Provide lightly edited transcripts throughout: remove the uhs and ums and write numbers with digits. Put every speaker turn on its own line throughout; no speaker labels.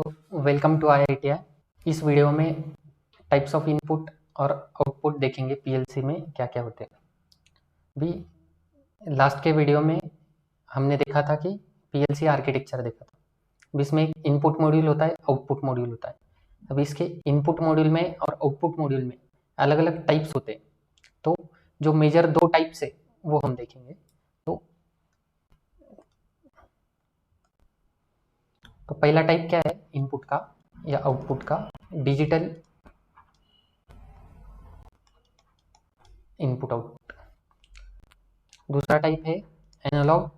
तो welcome to IITI। इस video में टाइप्स ऑफ इनपुट और आउटपुट देखेंगे पीएलसी में क्या क्या होते हैं। अभी लास्ट के वीडियो में हमने देखा था कि पीएलसी आर्किटेक्चर देखा था। अब इसमें एक इनपुट मॉड्यूल होता है, आउटपुट मॉड्यूल होता है। अब इसके इनपुट मॉड्यूल में और आउटपुट मॉड्यूल में अलग अलग टाइप्स होते हैं। तो जो मेजर दो टाइप्स है वो हम देखेंगे। तो पहला टाइप क्या है इनपुट का या आउटपुट का? Digital input output. दूसरा टाइप है एनालॉग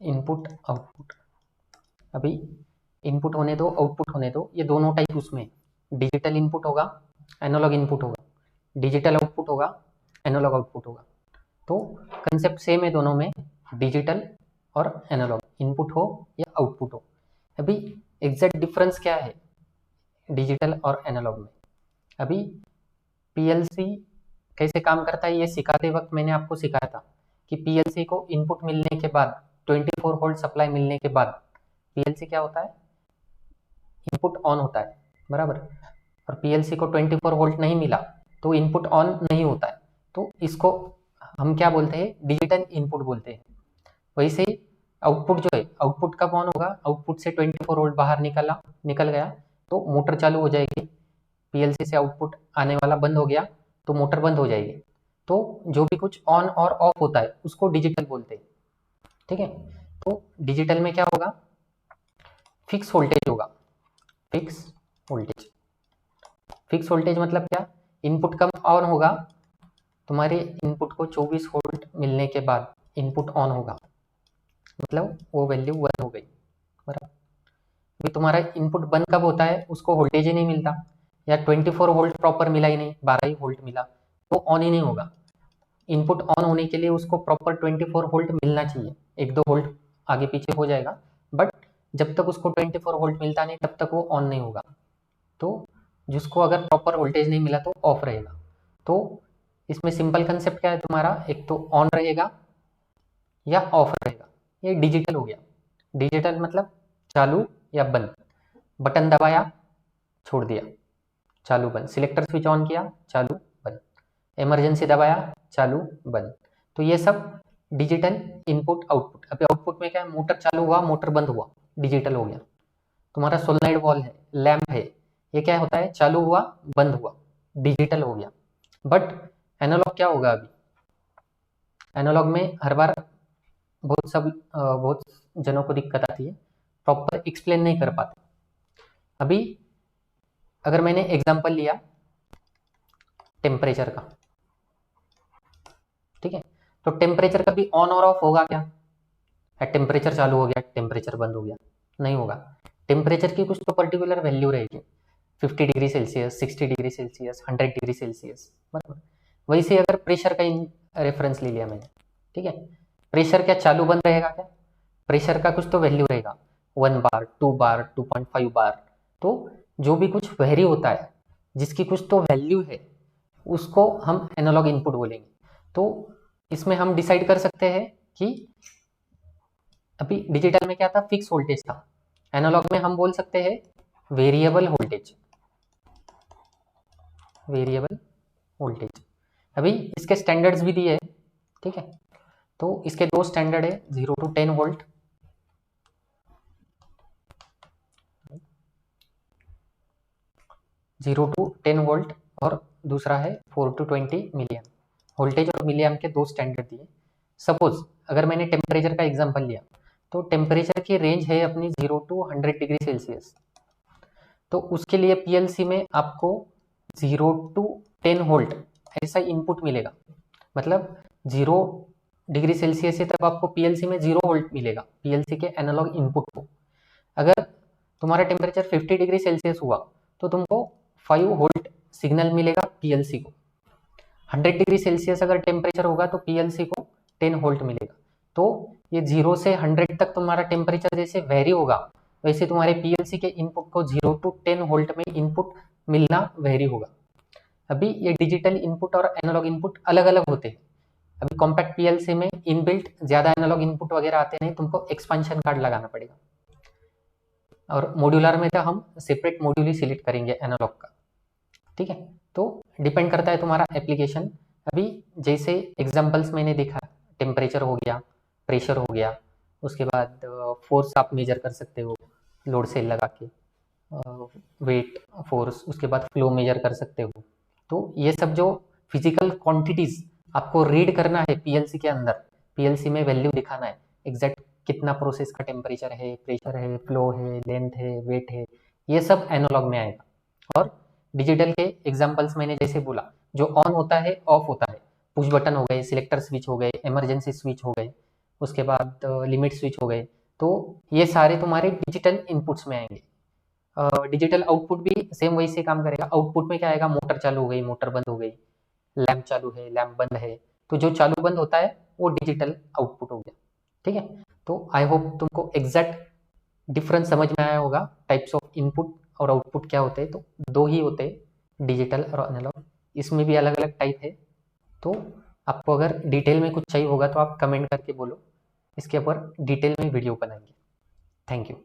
इनपुट आउटपुट। अभी इनपुट होने दो, आउटपुट होने दो, ये दोनों टाइप उसमें डिजिटल इनपुट होगा, एनालॉग इनपुट होगा, डिजिटल आउटपुट होगा, एनालॉग आउटपुट होगा। तो कंसेप्ट सेम है दोनों में, डिजिटल और एनालॉग इनपुट हो या आउटपुट हो। अभी एग्जैक्ट डिफरेंस क्या है डिजिटल और एनालॉग में? अभी पीएलसी कैसे काम करता है ये सिखाते वक्त मैंने आपको सिखाया था कि पीएलसी को इनपुट मिलने के बाद 24 वोल्ट सप्लाई मिलने के बाद पीएलसी क्या होता है, इनपुट ऑन होता है, बराबर। और पीएलसी को 24 वोल्ट नहीं मिला तो इनपुट ऑन नहीं होता है। तो इसको हम क्या बोलते हैं, डिजिटल इनपुट बोलते हैं। वैसे ही आउटपुट जो है, आउटपुट कब ऑन होगा? आउटपुट से 24 वोल्ट बाहर निकल गया तो मोटर चालू हो जाएगी। पीएलसी से आउटपुट आने वाला बंद हो गया तो मोटर बंद हो जाएगी। तो जो भी कुछ ऑन और ऑफ होता है उसको डिजिटल बोलते हैं, ठीक है। तो डिजिटल में क्या होगा, फिक्स वोल्टेज होगा। फिक्स वोल्टेज, फिक्स वोल्टेज मतलब क्या? इनपुट कब ऑन होगा? तुम्हारे इनपुट को 24 वोल्ट मिलने के बाद इनपुट ऑन होगा, मतलब वो वैल्यू 1 हो गई, बराबर। अभी तुम्हारा इनपुट बंद कब होता है? उसको वोल्टेज ही नहीं मिलता, या 24 वोल्ट प्रॉपर मिला ही नहीं, 12 ही वोल्ट मिला तो ऑन ही नहीं होगा। इनपुट ऑन होने के लिए उसको प्रॉपर 24 वोल्ट मिलना चाहिए, 1-2 वोल्ट आगे पीछे हो जाएगा, बट जब तक उसको 24 वोल्ट मिलता नहीं तब तक वो ऑन नहीं होगा। तो जिसको अगर प्रॉपर वोल्टेज नहीं मिला तो ऑफ रहेगा। तो इसमें सिंपल कंसेप्ट क्या है तुम्हारा, एक तो ऑन रहेगा या ऑफ रहेगा। ये डिजिटल हो गया। डिजिटल मतलब चालू या बंद, बटन दबाया छोड़ दिया, चालू बंद, सिलेक्टर स्विच ऑन किया चालू बंद, इमरजेंसी दबाया चालू बंद। तो ये सब डिजिटल इनपुट आउटपुट। अभी आउटपुट में क्या है, मोटर चालू हुआ मोटर बंद हुआ, डिजिटल हो गया। तुम्हारा सोलनॉइड वॉल है, लैंप है, ये क्या होता है, चालू हुआ बंद हुआ, डिजिटल हो गया। बट एनालॉग क्या होगा? अभी एनालॉग में हर बार बहुत जनों को दिक्कत आती है, प्रॉपर एक्सप्लेन नहीं कर पाते। अभी अगर मैंने एग्जांपल लिया टेम्परेचर का, ठीक है, तो टेम्परेचर कभी ऑन और ऑफ होगा क्या? टेम्परेचर चालू हो गया टेम्परेचर बंद हो गया, नहीं होगा। टेम्परेचर की कुछ तो पर्टिकुलर वैल्यू रहेगी, 50 degree Celsius, 60 degree Celsius, 100 degree Celsius, बराबर। वैसे अगर प्रेशर का रेफरेंस ले लिया मैंने, ठीक है, प्रेशर क्या चालू बंद रहेगा क्या? प्रेशर का कुछ तो वैल्यू रहेगा, 1 बार, 2 बार, 2.5 बार। तो जो भी कुछ वेरी होता है जिसकी कुछ तो वैल्यू है उसको हम एनालॉग इनपुट बोलेंगे। तो इसमें हम डिसाइड कर सकते हैं कि अभी डिजिटल में क्या था, फिक्स वोल्टेज था, एनालॉग में हम बोल सकते हैं वेरिएबल वोल्टेज, वेरिएबल वोल्टेज। अभी इसके स्टैंडर्ड्स भी दिए हैं, ठीक है। तो इसके दो स्टैंडर्ड है, 0 to 10 वोल्ट, 0 to 10 वोल्ट, और दूसरा है 4 to 20 मिलियन। वोल्टेज और मिलियन के दो स्टैंडर्ड दिए। सपोज अगर मैंने टेम्परेचर का एग्जांपल लिया तो टेम्परेचर की रेंज है अपनी 0 to 100 डिग्री सेल्सियस। तो उसके लिए पीएलसी में आपको 0 to 10 वोल्ट ऐसा इनपुट मिलेगा। मतलब 0 डिग्री सेल्सियस से तब आपको पीएलसी में 0 वोल्ट मिलेगा, पीएलसी के एनालॉग इनपुट को। अगर तुम्हारा टेम्परेचर 50 डिग्री सेल्सियस हुआ तो तुमको 5 वोल्ट सिग्नल मिलेगा पीएलसी को। 100 डिग्री सेल्सियस अगर टेम्परेचर होगा तो पीएलसी को 10 वोल्ट मिलेगा। तो ये 0 से 100 तक तुम्हारा टेम्परेचर जैसे वेरी होगा वैसे तुम्हारे पीएलसी के इनपुट को 0 to 10 वोल्ट में इनपुट मिलना वेरी होगा। अभी ये डिजिटल इनपुट और एनालॉग इनपुट अलग अलग होते हैं। अभी कॉम्पैक्ट पीएलसी में इनबिल्ट ज्यादा एनालॉग इनपुट वगैरह आते नहीं, तुमको एक्सपेंशन कार्ड लगाना पड़ेगा। और मॉड्यूलर में तो हम सेपरेट मॉड्यूल ही सिलेक्ट करेंगे एनालॉग का, ठीक है। तो डिपेंड करता है तुम्हारा एप्लीकेशन। अभी जैसे एग्जांपल्स मैंने देखा, टेम्परेचर हो गया, प्रेशर हो गया, उसके बाद फोर्स आप मेजर कर सकते हो लोड सेल लगा के, वेट, फोर्स, उसके बाद फ्लो मेजर कर सकते हो। तो ये सब जो फिजिकल क्वांटिटीज आपको रीड करना है पीएलसी के अंदर, पीएलसी में वैल्यू दिखाना है एग्जैक्ट, कितना प्रोसेस का टेम्परेचर है, प्रेशर है, फ्लो है, लेंथ है, वेट है, ये सब एनालॉग में आएगा। और डिजिटल के एग्जांपल्स मैंने जैसे बोला, जो ऑन होता है ऑफ होता है, पुश बटन हो गए, सिलेक्टर स्विच हो गए, इमरजेंसी स्विच हो गए, उसके बाद लिमिट स्विच हो गए, तो ये सारे तुम्हारे डिजिटल इनपुट्स में आएंगे। डिजिटल आउटपुट भी सेम वही से काम करेगा। आउटपुट में क्या आएगा, मोटर चालू हो गई, मोटर बंद हो गई, लैंप चालू है, लैंप बंद है, तो जो चालू बंद होता है वो डिजिटल आउटपुट हो गया, ठीक है। तो आई होप तुमको एग्जैक्ट डिफरेंस समझ में आया होगा, टाइप्स ऑफ इनपुट और आउटपुट क्या होते हैं। तो दो ही होते हैं, डिजिटल और एनालॉग, इसमें भी अलग अलग टाइप है। तो आपको अगर डिटेल में कुछ चाहिए होगा तो आप कमेंट करके बोलो, इसके ऊपर डिटेल में वीडियो बनाएंगे। Thank you.